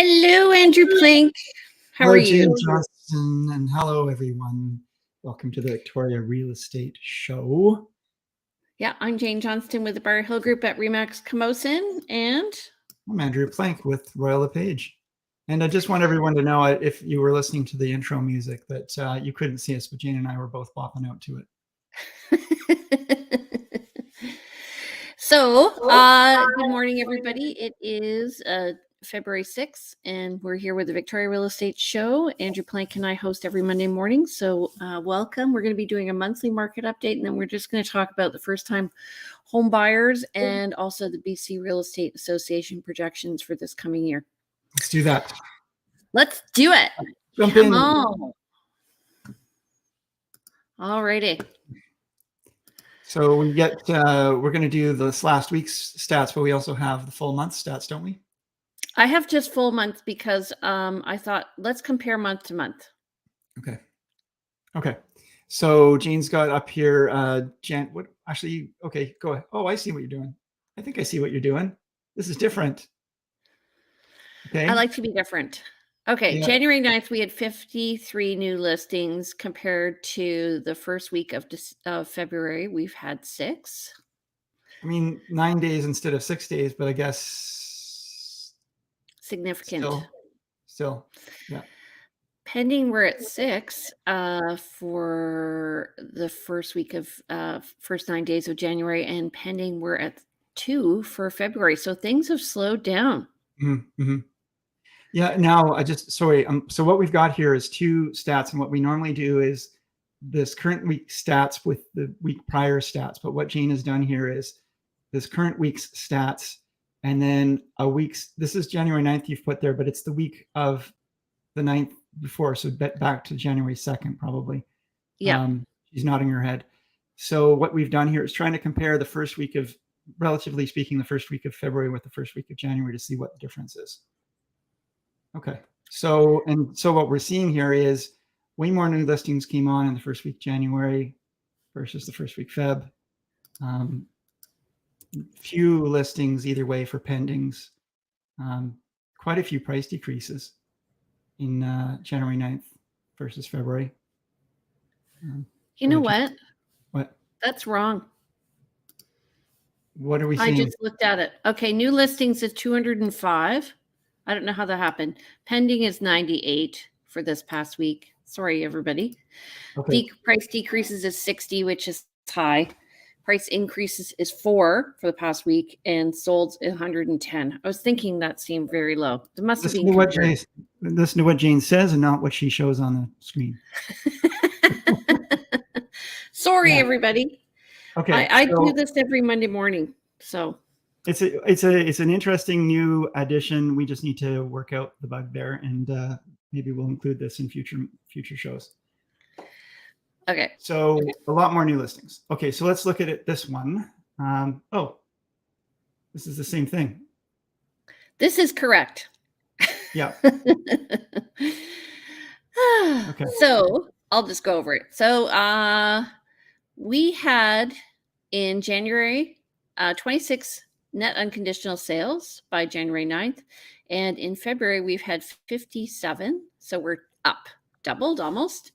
Hello, Andrew Plank. How are Hello, you? Jane Johnston, and hello, everyone. Welcome to the Victoria Real Estate Show. Yeah, I'm Jane Johnston with the Bar Hill Group at Remax Camosun, and I'm Andrew Plank with Royal LePage. And I just want everyone to know, if you were listening to the intro music, that you couldn't see us, but Jane and I were both bopping out to it. So, good morning, everybody. It is February 6th, and we're here with the Victoria Real Estate Show. Andrew Plank and I host every Monday morning, so welcome. We're going to be doing a monthly market update, and then we're just going to talk about the first-time home buyers and also the BC Real Estate Association projections for this coming year. Let's do that. Let's do it. Jump Come in. on. All righty. So we get, we're going to do this last week's stats, but we also have the full month stats, don't we? I have just full month because I thought let's compare month to month. Okay. So Jane's got up here, okay, go ahead. Oh, I see what you're doing. I think I see what you're doing. This is different. Okay. I like to be different. Okay, yeah. January 9th, we had 53 new listings compared to the first week of February. We've had 6. I mean, 9 days instead of 6 days, but I guess significant. Still, yeah. Pending, we're at 6 for the first week of first 9 days of January, and pending, we're at 2 for February. So things have slowed down. Mm-hmm. Yeah. Now, so what we've got here is 2 stats, and what we normally do is this current week stats with the week prior stats. But what Jane has done here is this current week's stats, and then this is January 9th you've put there, but it's the week of the 9th before, so back to January 2nd probably. Yeah. She's nodding her head. So what we've done here is trying to compare the first week of, relatively speaking, the first week of February with the first week of January to see what the difference is. Okay. So what we're seeing here is way more new listings came on in the first week January versus the first week Feb. Few listings either way for pendings. Quite a few price decreases in January 9th versus February. You know what? What? That's wrong. What are we seeing? I just looked at it. Okay, new listings is 205. I don't know how that happened. Pending is 98 for this past week. Sorry, everybody. Okay. Price decreases is 60, which is high. Price increases is 4 for the past week, and sold 110. I was thinking that seemed very low. It must have been. Listen to what Jane says and not what she shows on the screen. Sorry, everybody. Okay, I do this every Monday morning, so it's an interesting new addition. We just need to work out the bug there, and maybe we'll include this in future shows. Okay. So a lot more new listings. Okay, so let's look at it. This one. Oh, this is the same thing. This is correct. Yeah. Okay. So I'll just go over it. So we had in January 26 net unconditional sales by January 9th. And in February, we've had 57. So we're up, doubled almost.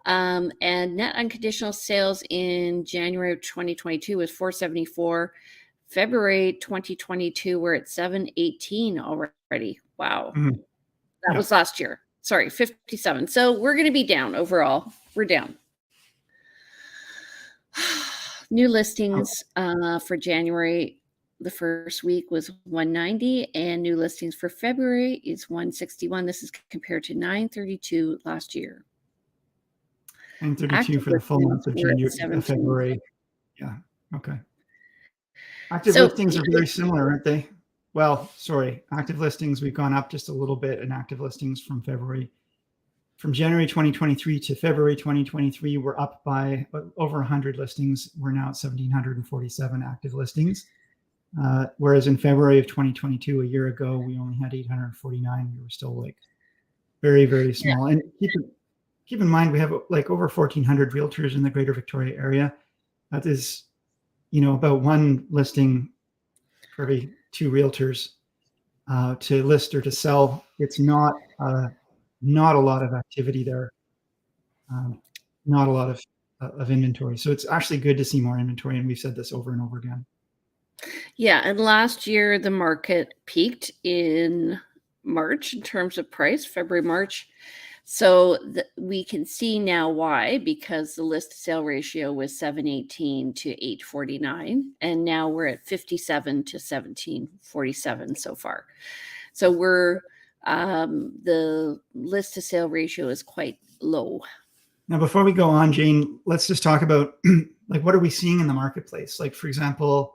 And net unconditional sales in January of 2022 was 474. February 2022, we're at 718 already. Wow. Mm-hmm. That was last year. Sorry, 57. So we're going to be down overall. We're down. New listings for January, the first week was 190, and new listings for February is 161. This is compared to 932 last year. 932 for the full month of February. Yeah. Okay. Active listings are very similar, aren't they? Well, sorry. Active listings, we've gone up just a little bit in active listings from January 2023 to February 2023, we're up by over 100 listings. We're now at 1,747 active listings. Whereas in February of 2022, a year ago, we only had 849. We were still like very, very small. Yeah. And keep in mind, we have like over 1,400 realtors in the Greater Victoria area. That is, about one listing for every 2 realtors. to list or to sell. It's not a lot of activity there, not a lot of inventory. So it's actually good to see more inventory, and we've said this over and over again. Yeah, and last year the market peaked in March in terms of price, February, March. So we can see now why, because the list to sale ratio was 718 to 849, and now we're at 57 to 1747 so far. So we're the list to sale ratio is quite low. Now, before we go on, Jane, let's just talk about like what are we seeing in the marketplace? Like, for example,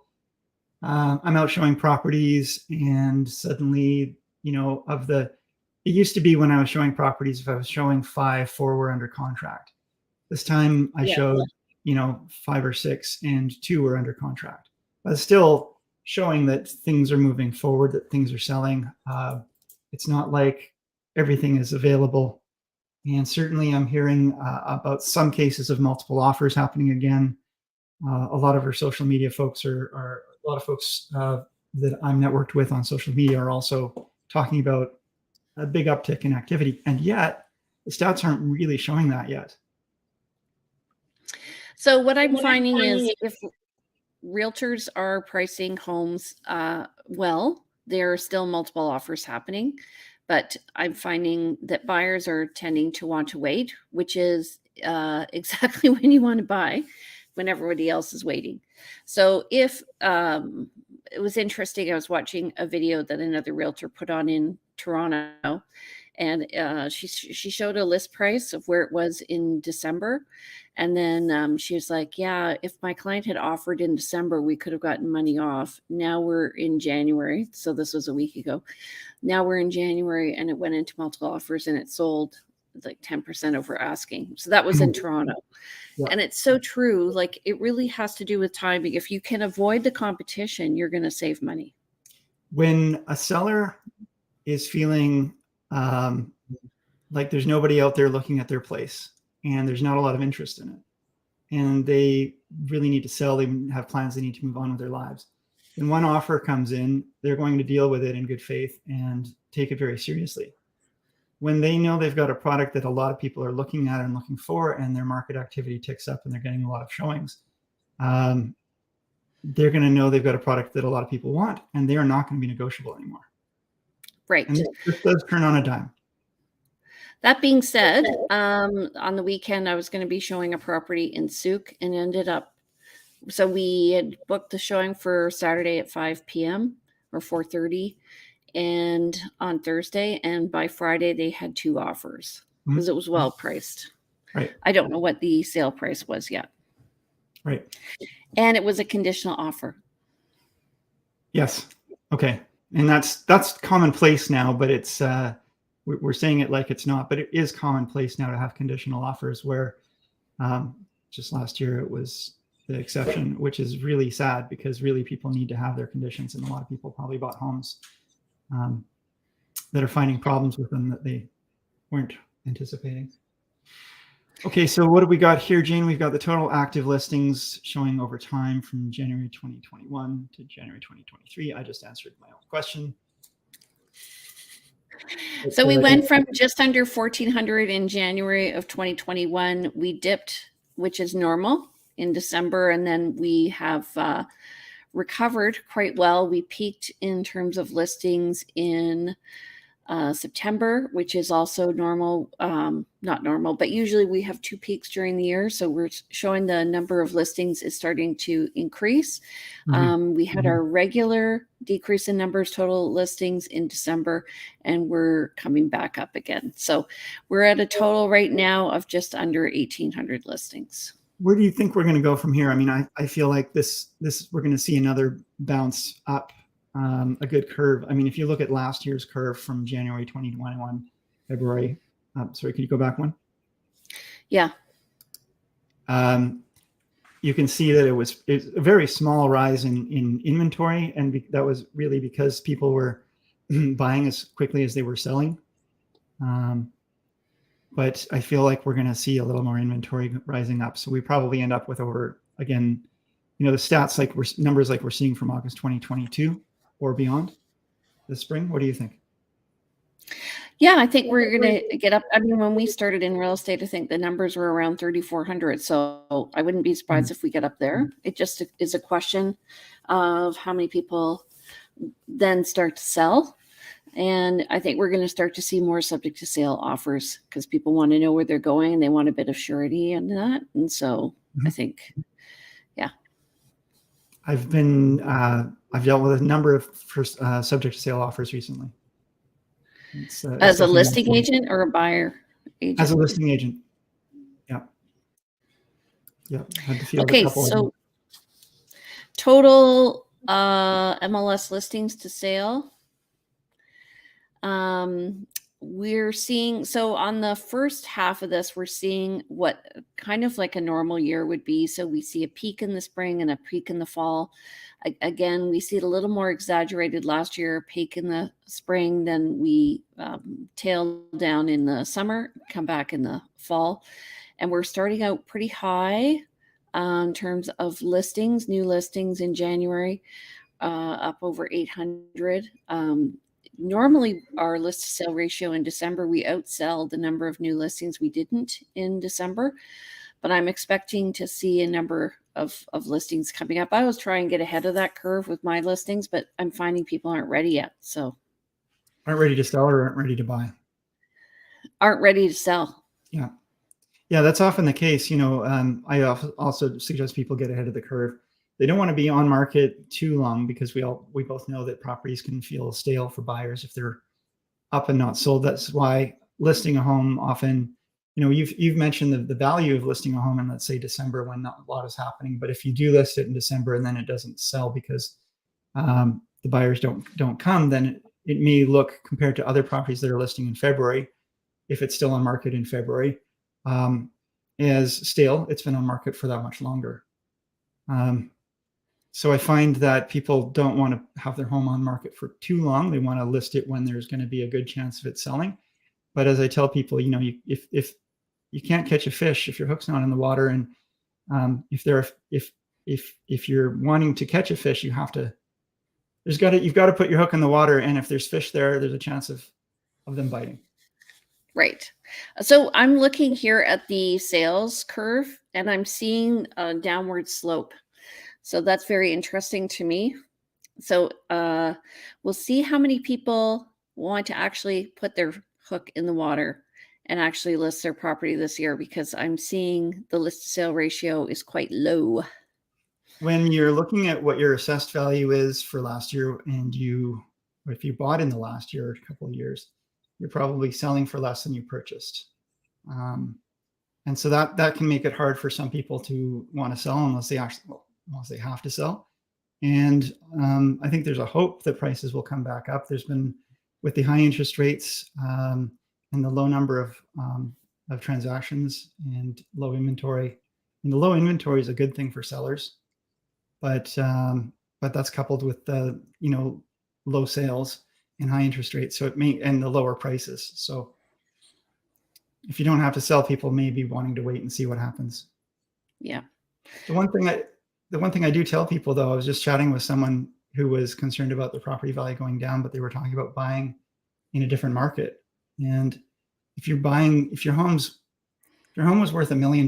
I'm out showing properties, and suddenly, it used to be when I was showing properties, if I was showing 5, 4 were under contract. This time I showed, 5 or 6, and 2 were under contract. But still showing that things are moving forward, that things are selling. It's not like everything is available. And certainly I'm hearing about some cases of multiple offers happening again. A lot of our social media folks a lot of folks that I'm networked with on social media are also talking about a big uptick in activity. And yet the stats aren't really showing that yet. So what I'm finding is if realtors are pricing homes well, there are still multiple offers happening. But I'm finding that buyers are tending to want to wait, which is exactly when you want to buy, when everybody else is waiting. So if it was interesting, I was watching a video that another realtor put on in Toronto, and she showed a list price of where it was in December. And then she was like, yeah, if my client had offered in December, we could have gotten money off. Now we're in January. So this was a week ago. Now we're in January, and it went into multiple offers, and it sold like 10% over asking. So that was in Toronto. Yeah. And it's so true. Like, it really has to do with timing. If you can avoid the competition, you're going to save money. When a seller is feeling like there's nobody out there looking at their place, and there's not a lot of interest in it, and they really need to sell, they have plans, they need to move on with their lives. When one offer comes in, they're going to deal with it in good faith and take it very seriously. When they know they've got a product that a lot of people are looking at and looking for, and their market activity ticks up and they're getting a lot of showings, they're going to know they've got a product that a lot of people want, and they are not going to be negotiable anymore. Right. And this does turn on a dime. That being said, on the weekend, I was going to be showing a property in Souk, and ended up, so we had booked the showing for Saturday at 5 p.m. or 4:30, and on Thursday, and by Friday they had 2 offers because it was well priced. Right. I don't know what the sale price was yet. Right. And it was a conditional offer. Yes. Okay. And that's commonplace now, but it's we're saying it like it's not, but it is commonplace now to have conditional offers, where just last year it was the exception, which is really sad, because really people need to have their conditions, and a lot of people probably bought homes that are finding problems with them that they weren't anticipating. Okay, so what do we got here, Jane? We've got the total active listings showing over time from January 2021 to January 2023. I just answered my own question. So we went from just under 1,400 in January of 2021. We dipped, which is normal, in December, and then we have recovered quite well. We peaked in terms of listings in September, which is also normal, not normal, but usually we have 2 peaks during the year. So we're showing the number of listings is starting to increase. We had our regular decrease in numbers, total listings in December, and we're coming back up again. So we're at a total right now of just under 1,800 listings. Where do you think we're going to go from here? I mean, I feel like this we're going to see another bounce up. A good curve. I mean, if you look at last year's curve from January 2021, February, sorry, can you go back one? Yeah. You can see that it's a very small rise in inventory, and that was really because people were buying as quickly as they were selling. But I feel like we're going to see a little more inventory rising up. So we probably end up with over, again, the stats, like numbers like we're seeing from August 2022 or beyond. this spring? What do you think? Yeah, I think we're going to get up. I mean, when we started in real estate, I think the numbers were around 3,400. So I wouldn't be surprised if we get up there. It just is a question of how many people then start to sell. And I think we're going to start to see more subject to sale offers because people want to know where they're going and they want a bit of surety in that. And so I think, yeah. I've dealt with a number of subject to sale offers recently. As a listing agent or a buyer agent? As a listing agent. Yeah. Yeah. Had to field okay. A couple So total MLS listings to sale. We're seeing, so on the first half of this, we're seeing what kind of like a normal year would be. So we see a peak in the spring and a peak in the fall. Again, we see it a little more exaggerated last year, peak in the spring, then we tail down in the summer, come back in the fall. And we're starting out pretty high in terms of listings, new listings in January, up over 800. Normally our list to sale ratio in December, we outsell the number of new listings we didn't in December, but I'm expecting to see a number of listings coming up. I was trying to get ahead of that curve with my listings, but I'm finding people aren't ready yet. So aren't ready to sell or aren't ready to buy? Aren't ready to sell. Yeah. Yeah, that's often the case. I also suggest people get ahead of the curve. They don't want to be on market too long because we both know that properties can feel stale for buyers if they're up and not sold. That's why listing a home often, you've mentioned the value of listing a home in, let's say, December when not a lot is happening. But if you do list it in December and then it doesn't sell because the buyers don't come, then it may look, compared to other properties that are listing in February, if it's still on market in February, as stale. It's been on market for that much longer. So I find that people don't want to have their home on market for too long. They want to list it when there's going to be a good chance of it selling. But as I tell people, if you can't catch a fish, if your hook's not in the water, and if you're wanting to catch a fish, you've got to put your hook in the water. And if there's fish there's a chance of them biting. Right. So I'm looking here at the sales curve and I'm seeing a downward slope. So that's very interesting to me. So we'll see how many people want to actually put their hook in the water and actually list their property this year, because I'm seeing the list to sale ratio is quite low. When you're looking at what your assessed value is for last year, and if you bought in the last year or a couple of years, you're probably selling for less than you purchased. And so that can make it hard for some people to want to sell unless they have to sell. And I think there's a hope that prices will come back up. There's been, with the high interest rates and the low number of transactions and low inventory. And the low inventory is a good thing for sellers, but that's coupled with the low sales and high interest rates. So and the lower prices. So if you don't have to sell, people may be wanting to wait and see what happens. Yeah. The one thing I do tell people, though, I was just chatting with someone who was concerned about the property value going down, but they were talking about buying in a different market. And if your home was worth $1 million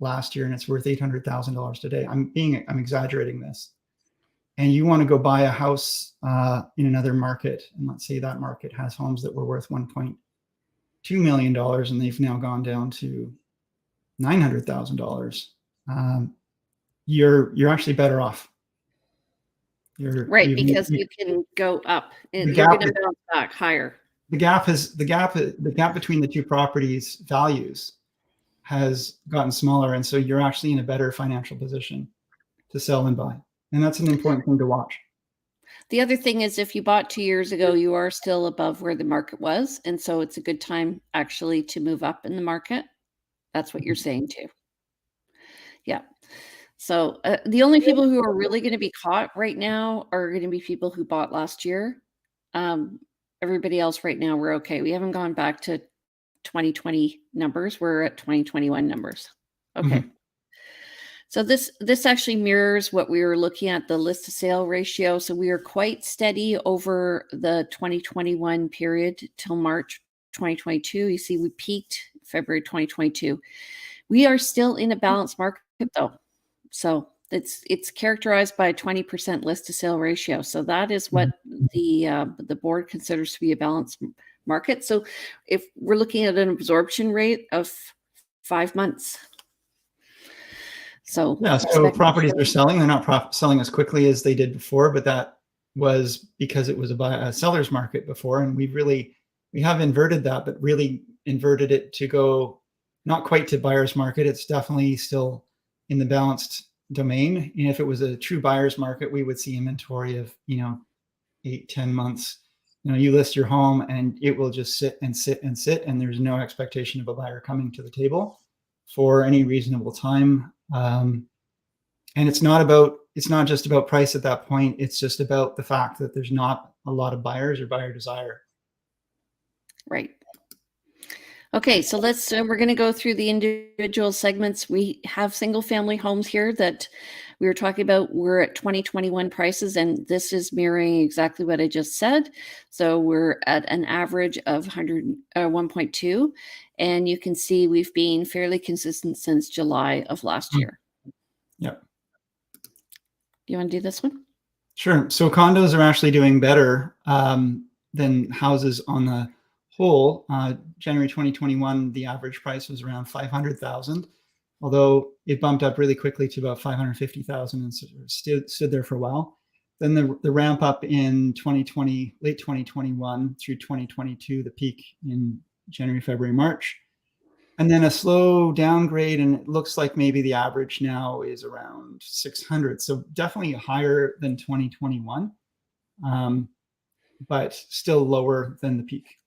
last year and it's worth $800,000 today, I'm exaggerating this, and you want to go buy a house in another market, and let's say that market has homes that were worth $1.2 million and they've now gone down to $900,000. You're actually better off. Right, because you can go up and you're going to bounce back higher. The gap between the two properties' values has gotten smaller, and so you're actually in a better financial position to sell and buy. And that's an important thing to watch. The other thing is, if you bought 2 years ago, you are still above where the market was. And so it's a good time actually to move up in the market. That's what you're saying too. Yeah. So the only people who are really going to be caught right now are going to be people who bought last year. Everybody else right now, we're okay. We haven't gone back to 2020 numbers. We're at 2021 numbers. Okay. So this actually mirrors what we were looking at, the list to sale ratio. So we are quite steady over the 2021 period till March 2022. You see, we peaked February 2022. We are still in a balanced market though. So it's characterized by a 20% list to sale ratio. So that is what the board considers to be a balanced market. So if we're looking at an absorption rate of 5 months. So yeah, so properties are selling. They're not selling as quickly as they did before, but that was because it was a seller's market before, and we have inverted that, but really inverted it to go not quite to buyer's market. It's definitely still in the balanced domain. And if it was a true buyer's market, we would see inventory of 8-10 months. You list your home and it will just sit and sit and sit, and there's no expectation of a buyer coming to the table for any reasonable time. And it's not just about price at that point. It's just about the fact that there's not a lot of buyers or buyer desire. Right. Okay, so we're going to go through the individual segments. We have single family homes here that we were talking about. We're at 2021 prices, and this is mirroring exactly what I just said. So we're at an average of 1.2, and you can see we've been fairly consistent since July of last year. Yep. You want to do this one? Sure. So condos are actually doing better than houses on the whole. January 2021, the average price was around 500,000, although it bumped up really quickly to about 550,000 and stood there for a while. Then the ramp up in late 2021 through 2022, the peak in January, February, March, and then a slow downgrade, and it looks like maybe the average now is around 600. So definitely higher than 2021, but still lower than the peak.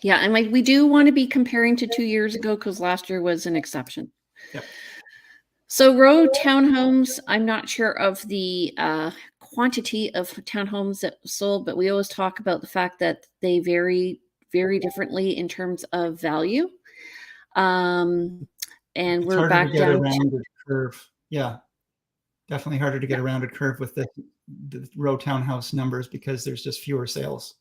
Yeah, and we do want to be comparing to 2 years ago because last year was an exception. Yep. So row townhomes, I'm not sure of the quantity of townhomes that sold, but we always talk about the fact that they vary very differently in terms of value. And it's we're back down a rounded curve. Yeah, definitely harder to get a rounded curve with the row townhouse numbers because there's just fewer sales.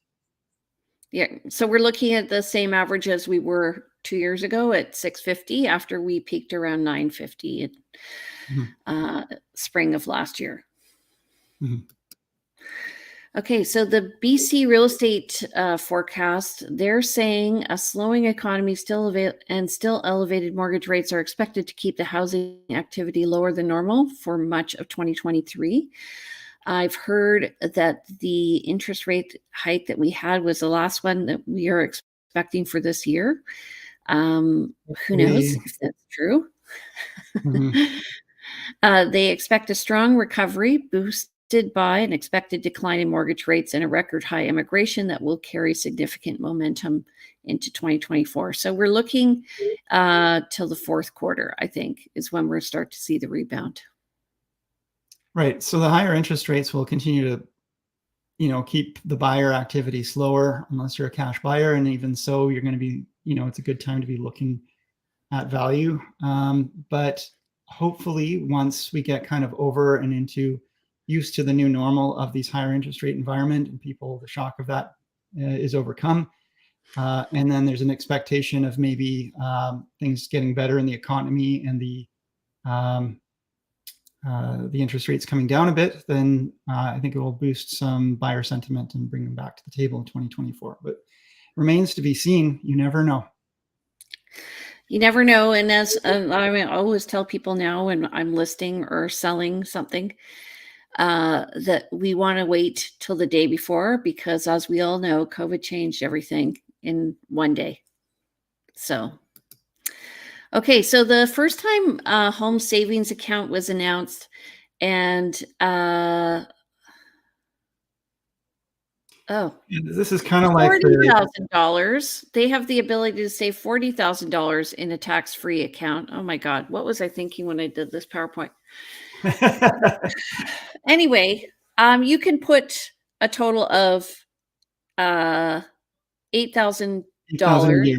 Yeah, so we're looking at the same average as we were 2 years ago at 650 after we peaked around 950 in spring of last year. Okay, so the BC real estate forecast, they're saying a slowing economy still elevated mortgage rates are expected to keep the housing activity lower than normal for much of 2023. I've heard that the interest rate hike that we had was the last one that we are expecting for this year. Who knows if that's true? They expect a strong recovery boosted by an expected decline in mortgage rates and a record high immigration that will carry significant momentum into 2024. So we're looking till the fourth quarter, I think, is when we'll start to see the rebound. Right. So the higher interest rates will continue to, keep the buyer activity slower unless you're a cash buyer. And even so, you're going to be, it's a good time to be looking at value. But hopefully once we get kind of over and used to the new normal of these higher interest rate environment and the shock of that is overcome. And then there's an expectation of maybe things getting better in the economy and the interest rates coming down a bit, then I think it will boost some buyer sentiment and bring them back to the table in 2024. But remains to be seen. You never know. You never know. And as I always tell people now when I'm listing or selling something, that we want to wait till the day before, because as we all know, COVID changed everything in one day. So, okay. So the first time home savings account was announced, and this is kind of like $40,000. They have the ability to save $40,000 in a tax-free account. Oh my God. What was I thinking when I did this PowerPoint? Anyway, you can put a total of $8,000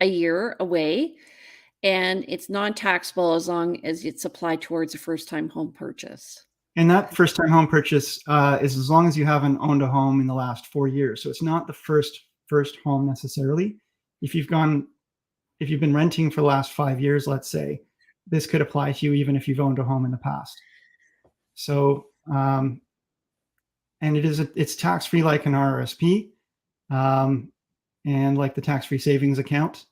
a year away, and it's non-taxable as long as it's applied towards a first-time home purchase. And that first-time home purchase is as long as you haven't owned a home in the last 4 years. So it's not the first home necessarily. If you've been renting for the last 5 years, let's say, this could apply to you even if you've owned a home in the past. So, and it's tax-free like an RRSP, and like the tax-free savings account.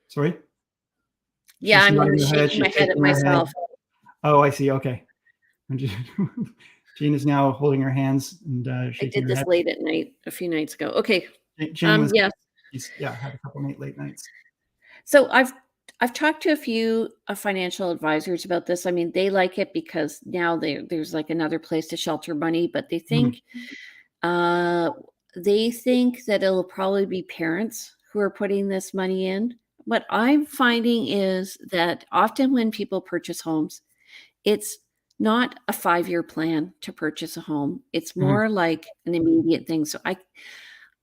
Sorry? Yeah, I'm shaking my head at myself. Oh, I see. Okay. Jane is now holding her hands and shaking her head. I did this late at night a few nights ago. Okay. Jane was, yes. Had a couple late nights. So I've talked to a few financial advisors about this. I mean, they like it because now there's like another place to shelter money, but they think that it'll probably be parents who are putting this money in. What I'm finding is that often when people purchase homes, it's not a 5-year plan to purchase a home. It's more like an immediate thing. So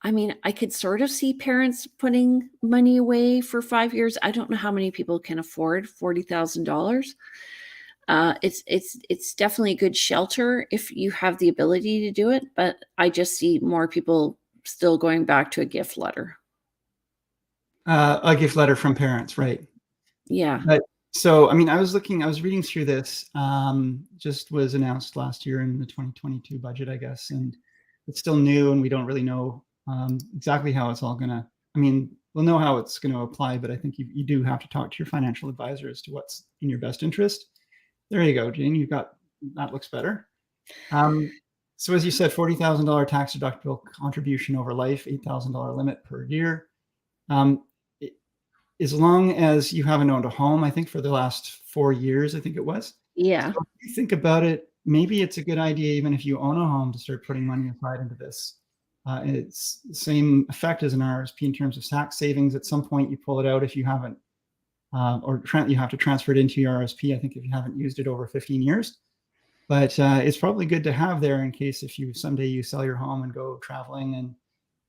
I mean, I could sort of see parents putting money away for 5 years. I don't know how many people can afford $40,000. It's definitely a good shelter if you have the ability to do it, but I just see more people still going back to a gift letter. A gift letter from parents, right? Yeah. But so, I mean, I was reading through this, just was announced last year in the 2022 budget, I guess, and it's still new and we don't really know exactly how it's all gonna, I mean, we'll know how it's going to apply, but I think you do have to talk to your financial advisor as to what's in your best interest. There you go, Jane, that looks better. So as you said, $40,000 tax deductible contribution over life, $8,000 limit per year. As long as you haven't owned a home, I think for the last 4 years, I think it was. Yeah. So if you think about it, maybe it's a good idea, even if you own a home, to start putting money aside into this. It's the same effect as an RSP in terms of tax savings. At some point, you pull it out if you haven't, you have to transfer it into your RSP, I think, if you haven't used it over 15 years. But it's probably good to have there in case if someday you sell your home and go traveling and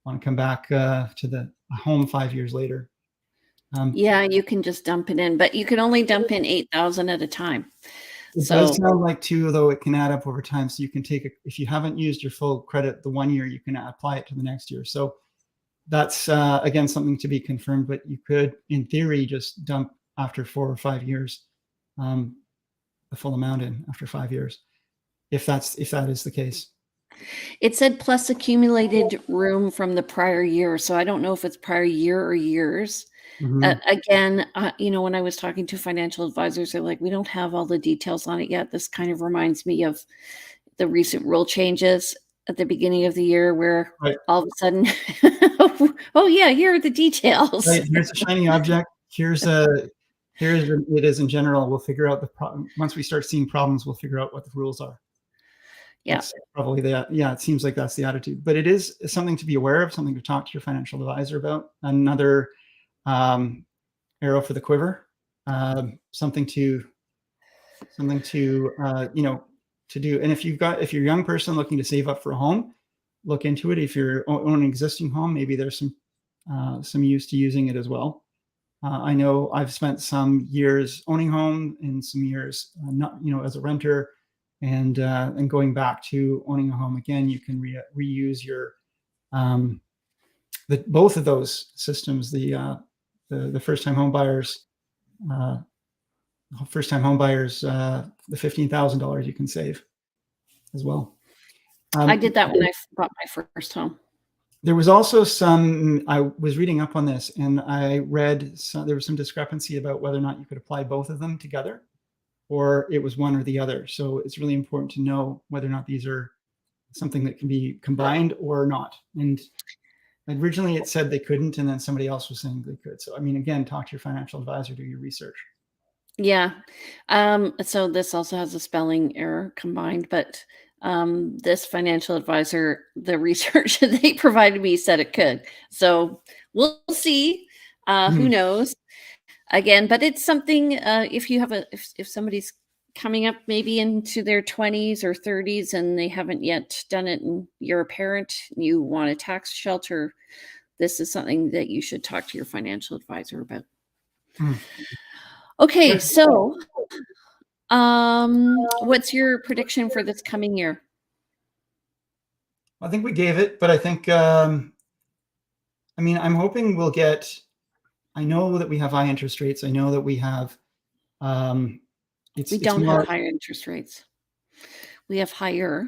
want to come back to the home 5 years later. Yeah, you can just dump it in, but you can only dump in 8,000 at a time. It does sound like too, though it can add up over time. So you can take it if you haven't used your full credit the 1 year, you can apply it to the next year. So that's again something to be confirmed. But you could, in theory, just dump after 4 or 5 years the full amount in after 5 years, if that is the case. It said plus accumulated room from the prior year, so I don't know if it's prior year or years. Again, when I was talking to financial advisors, they're like, we don't have all the details on it yet. This kind of reminds me of the recent rule changes at the beginning of the year where all of a sudden, oh yeah, here are the details. Right, here's a shiny object. Here it is in general. We'll figure out the problem. Once we start seeing problems, we'll figure out what the rules are. Yeah. That's probably that. Yeah, it seems like that's the attitude. But it is something to be aware of, something to talk to your financial advisor about. Another arrow for the quiver, something to do. And if you're a young person looking to save up for a home, look into it. If you're on an existing home, maybe there's some use to using it as well. I know I've spent some years owning a home and some years not, as a renter, and going back to owning a home again. You can reuse your both of those systems. The first-time home buyers, the $15,000 you can save as well. I did that when I bought my first home. There was also I was reading up on this, and I read there was some discrepancy about whether or not you could apply both of them together, or it was one or the other. So it's really important to know whether or not these are something that can be combined or not. And originally it said they couldn't, and then somebody else was saying they could. So, I mean, again, talk to your financial advisor, do your research. Yeah. So this also has a spelling error combined, but this financial advisor, the research that they provided me said it could. So we'll see. Who knows? Again, but it's something, if you have if somebody's coming up maybe into their 20s or 30s and they haven't yet done it, and you're a parent, you want a tax shelter, this is something that you should talk to your financial advisor about. Okay, so what's your prediction for this coming year? I think we gave it, but I think, I mean, I'm hoping we'll get, I know that we have high interest rates. I know that we have, we don't have higher interest rates. We have higher.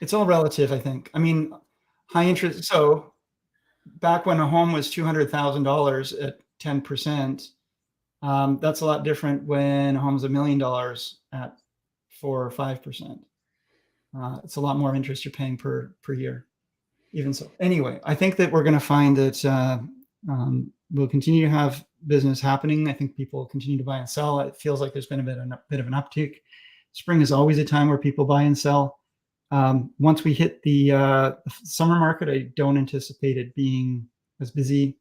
It's all relative, I think. I mean, high interest. So back when a home was $200,000 at 10%, that's a lot different when a home's $1 million at 4 or 5%. It's a lot more interest you're paying per year. Even so, anyway, I think that we're going to find that we'll continue to have business happening. I think people continue to buy and sell. It feels like there's been a bit of an uptick. Spring is always a time where people buy and sell. Once we hit the summer market, I don't anticipate it being as busy.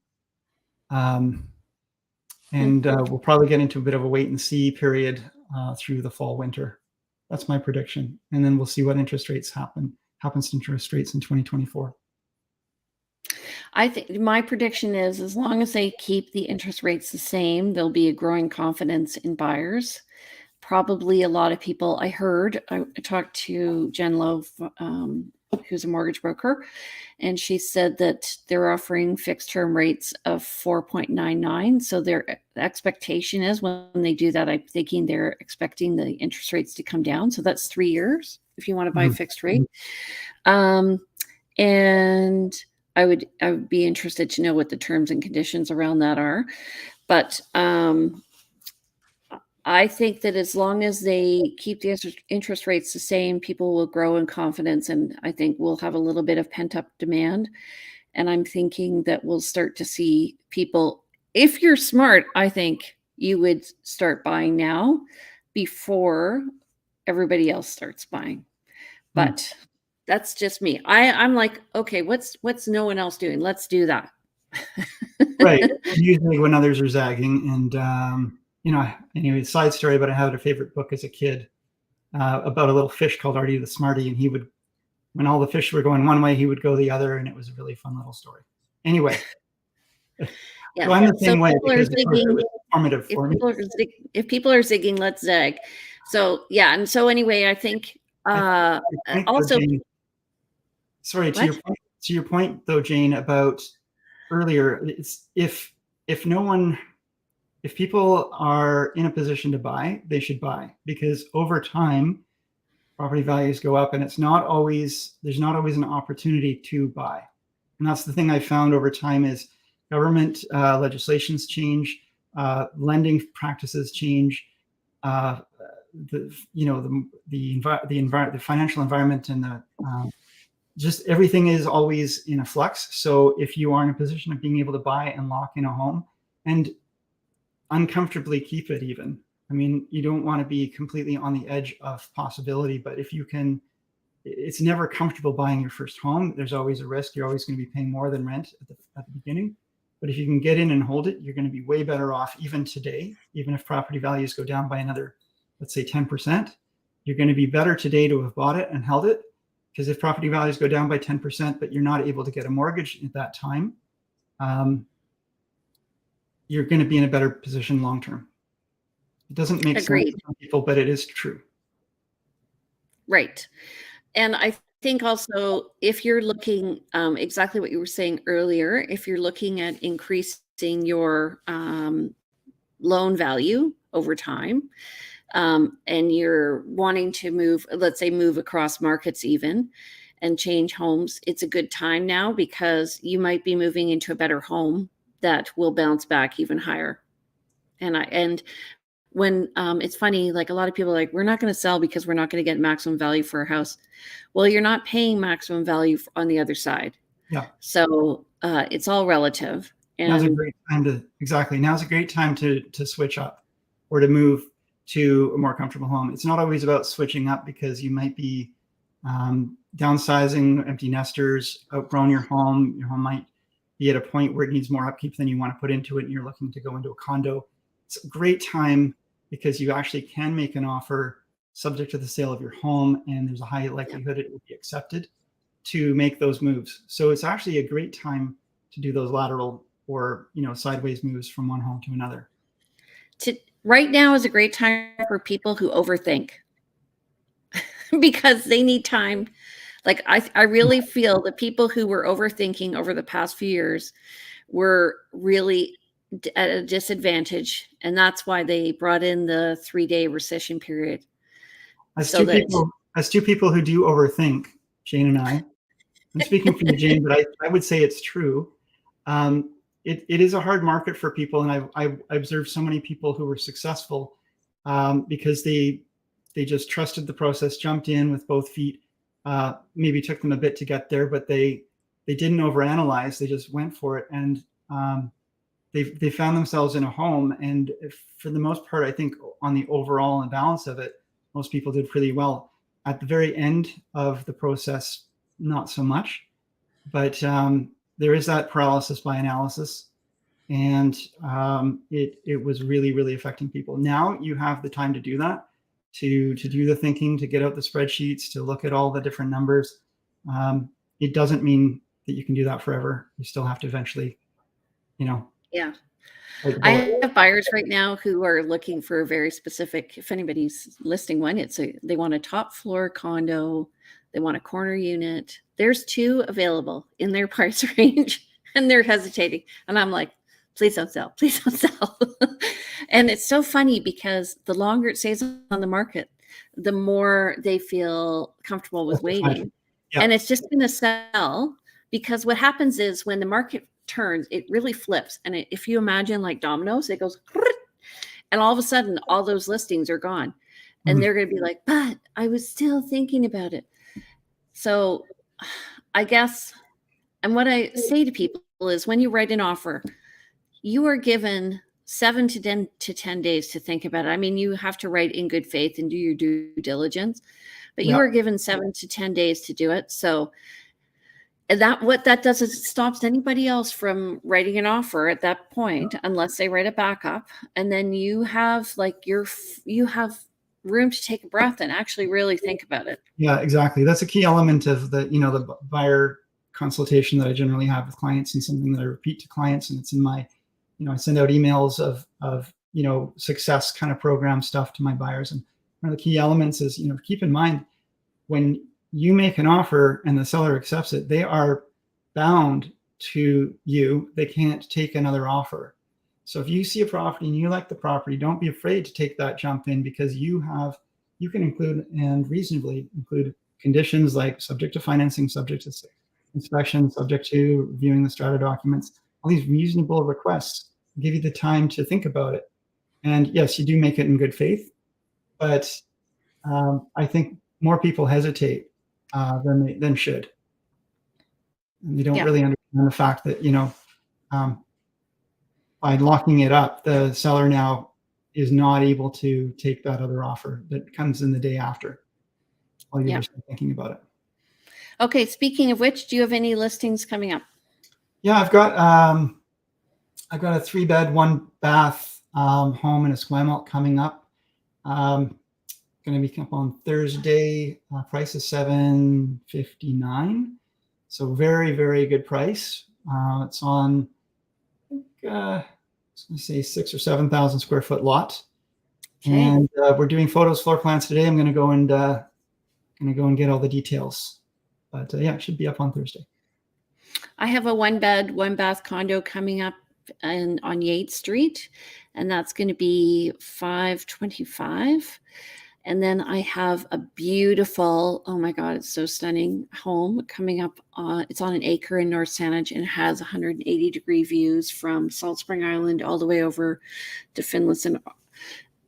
And we'll probably get into a bit of a wait and see period through the fall, winter. That's my prediction. And then we'll see what interest rates happens to interest rates in 2024. I think my prediction is as long as they keep the interest rates the same, there'll be a growing confidence in buyers. Probably a lot of people, I talked to Jen Lowe, who's a mortgage broker, and she said that they're offering fixed term rates of 4.99. So their expectation is when they do that, I'm thinking they're expecting the interest rates to come down. So that's 3 years if you want to buy a fixed rate. And I would be interested to know what the terms and conditions around that are. But I think that as long as they keep the interest rates the same, people will grow in confidence, and I think we'll have a little bit of pent-up demand. And I'm thinking that we'll start to see people, if you're smart, I think you would start buying now before everybody else starts buying. But that's just me. I'm like, okay, what's no one else doing? Let's do that. Right. Usually when others are zagging. And anyway, side story, but I had a favorite book as a kid about a little fish called Artie the Smarty, and he would, when all the fish were going one way, he would go the other, and it was a really fun little story. Anyway, yeah. So I'm the same way because it was formative for me. If people are zigging, let's zag. So yeah, and so anyway, I think also. Sorry, to your point though, Jane, about earlier, it's if people are in a position to buy, they should buy, because over time, property values go up, and there's not always an opportunity to buy. And that's the thing I found over time is government legislations change, lending practices change, the financial environment, and just everything is always in a flux. So if you are in a position of being able to buy and lock in a home and uncomfortably keep it, even, I mean, you don't want to be completely on the edge of possibility, but if you can, it's never comfortable buying your first home. There's always a risk. You're always going to be paying more than rent at the beginning. But if you can get in and hold it, you're going to be way better off even today. Even if property values go down by another, let's say 10%, you're going to be better today to have bought it and held it. Because if property values go down by 10%, but you're not able to get a mortgage at that time, you're going to be in a better position long term. It doesn't make sense to some people, but it is true. Right. And I think also, if you're looking, exactly what you were saying earlier, if you're looking at increasing your loan value over time, and you're wanting to move, let's say move across markets even, and change homes, it's a good time now, because you might be moving into a better home that will bounce back even higher. And when it's funny, like a lot of people are like, we're not going to sell because we're not going to get maximum value for a house. Well, you're not paying maximum value on the other side. Yeah. So it's all relative. And now's a great time to switch up or to move to a more comfortable home. It's not always about switching up, because you might be downsizing, empty nesters, outgrown your home. Your home might be at a point where it needs more upkeep than you want to put into it, and you're looking to go into a condo. It's a great time because you actually can make an offer subject to the sale of your home, and there's a high likelihood it will be accepted, to make those moves. So it's actually a great time to do those lateral or sideways moves from one home to another. right now is a great time for people who overthink because they need time. Like I really feel the people who were overthinking over the past few years were really at a disadvantage, and that's why they brought in the 3-day recession period. As two people who do overthink, Jane and I, I'm speaking for you, Jane, but I would say it's true. It is a hard market for people, and I observed so many people who were successful because they just trusted the process, jumped in with both feet. Maybe took them a bit to get there, but they didn't overanalyze. They just went for it, and they found themselves in a home. And for the most part, I think on the overall and balance of it, most people did pretty well. At the very end of the process, not so much, but there is that paralysis by analysis, and it was really, really affecting people. Now you have the time to do that, to do the thinking, to get out the spreadsheets, to look at all the different numbers. It doesn't mean that you can do that forever. You still have to eventually, Yeah. I have buyers right now who are looking for a very specific, if anybody's listing one, they want a top floor condo, they want a corner unit. There's 2 available in their price range, and they're hesitating. And I'm like, please don't sell, please don't sell. And it's so funny because the longer it stays on the market, the more they feel comfortable with waiting. Yeah. And it's just going to sell, because what happens is when the market turns, it really flips. And if you imagine like dominoes, it goes, and all of a sudden, all those listings are gone. And they're going to be like, but I was still thinking about it. So I guess, and what I say to people is, when you write an offer, you are given 7 to 10 days to think about it. I mean, you have to write in good faith and do your due diligence, but you are given 7 to 10 days to do it. So what that does is it stops anybody else from writing an offer at that point, unless they write a backup. And then you have you have room to take a breath and actually really think about it. Yeah, exactly. That's a key element of the buyer consultation that I generally have with clients, and something that I repeat to clients. And it's in my, I send out emails of success kind of program stuff to my buyers. And one of the key elements is, keep in mind, when you make an offer and the seller accepts it, they are bound to you. They can't take another offer. So if you see a property and you like the property, don't be afraid to take that jump in, because you can include, and reasonably include, conditions like subject to financing, subject to inspection, subject to reviewing the strata documents. All these reasonable requests give you the time to think about it. And yes, you do make it in good faith, but I think more people hesitate than should. And they don't really understand the fact that, by locking it up, the seller now is not able to take that other offer that comes in the day after, while you're just thinking about it. Okay, speaking of which, do you have any listings coming up? Yeah, I've got a 3-bed, 1-bath home in Esquimalt coming up. Going to be up on Thursday. Price is $759, so very, very good price. It's on, I think, I was going to say 6,000 or 7,000 square foot lot. Okay. And we're doing photos, floor plans today. I'm going to go and get all the details. But yeah, it should be up on Thursday. I have a 1-bed, 1-bath condo coming up on Yates Street, and that's going to be $525. And then I have a beautiful, oh my God, it's so stunning, home coming up. It's on an acre in North Saanich, and has 180-degree views from Salt Spring Island all the way over to Finlayson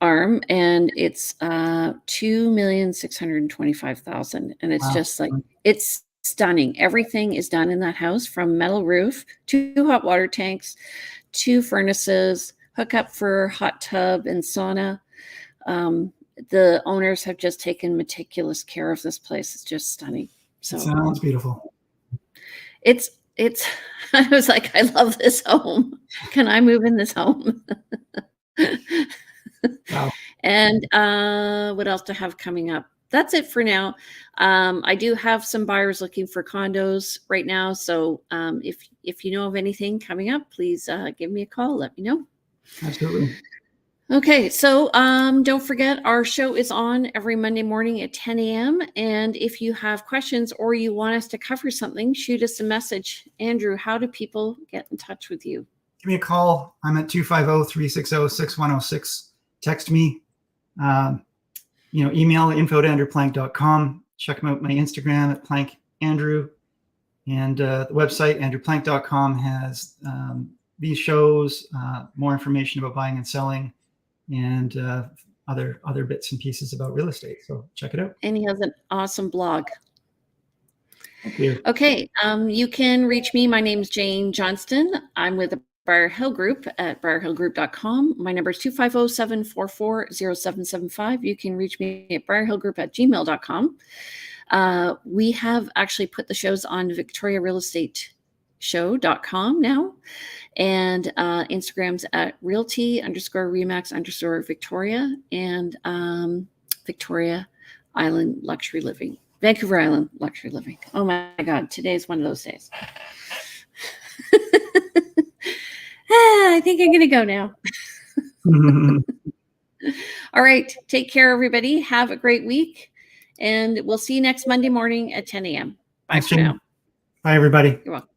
Arm. And it's $2,625,000. And it's just like, it's stunning. Everything is done in that house, from metal roof, 2 hot water tanks, 2 furnaces, hookup for hot tub and sauna. The owners have just taken meticulous care of this place. It's just stunning. So it sounds beautiful. It's I was like, I love this home. Can I move in this home? Wow. And what else do I have coming up? That's it for now. I do have some buyers looking for condos right now. So if you know of anything coming up, please give me a call. Let me know. Absolutely. Okay, so don't forget our show is on every Monday morning at 10 a.m. And if you have questions or you want us to cover something, shoot us a message. Andrew, how do people get in touch with you? Give me a call. I'm at 250-360-6106. Text me. Email info@andrewplank.com. Check out my Instagram at plankandrew. And the website, andrewplank.com, has these shows, more information about buying and selling, and other bits and pieces about real estate. So check it out. And he has an awesome blog. Thank you. Okay, you can reach me. My name's Jane Johnston. I'm with the Briar Hill Group at briarhillgroup.com. My number is 250-744-0775. You can reach me at briarhillgroup@gmail.com. We have actually put the shows on victoriarealestateshow.com now, and Instagram's at realty_remax_Victoria, and Victoria Island Luxury Living. Vancouver Island Luxury Living. Oh my God, today is one of those days. I think I'm going to go now. All right. Take care, everybody. Have a great week. And we'll see you next Monday morning at 10 a.m. Bye for now. Bye, everybody. You're welcome.